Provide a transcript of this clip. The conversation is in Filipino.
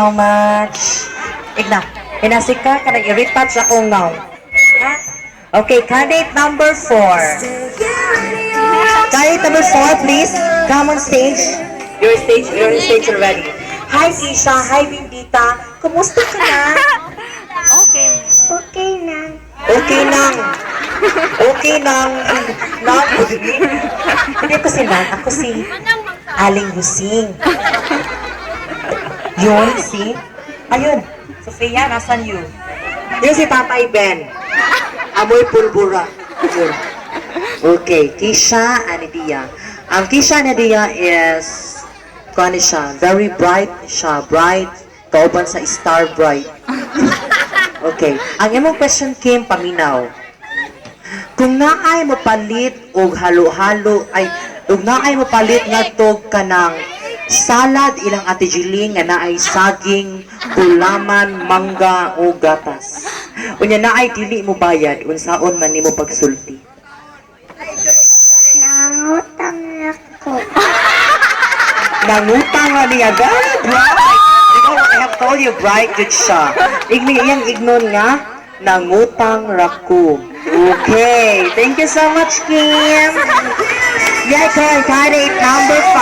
How much? Igna, pinasika ka nag-retouch akong now. Ha? Okay, candidate number 4. Candidate number 4, please. Come on stage. You're on stage already. Hi, Kisha. Hi, Bindita. Kumusta ka na? Okay. Okay nang. Okay nang. Nang. Hindi ko si Nang. Ako si Aling Husing. Yun, si? Ayun. Sofia, nasan yun? Yun si Tatay Ben. Amoy pulbura. Yun. Okay, Kisha Anidia. Ang Kisha Anidia is, kung ano siya, very bright siya. Bright. Kauban sa star bright. Okay. Ang imong question, Kim, paminaw. Kung naay mapalit og halo-halo, kung naay mapalit ngadto ka ng salad ilang ate Jiling nga naay saging, gulaman, mangga o gatas. Unya naay dili mo bayad, unsaon man nimo pagsulti? Nangutang ako. Nangutang nga niya, God, right? Ikaw, I have told you, bright, good siya. Iyang ignon nga, nangutang rako. Okay, thank you so much, Kim. Yeah, candidate number 5.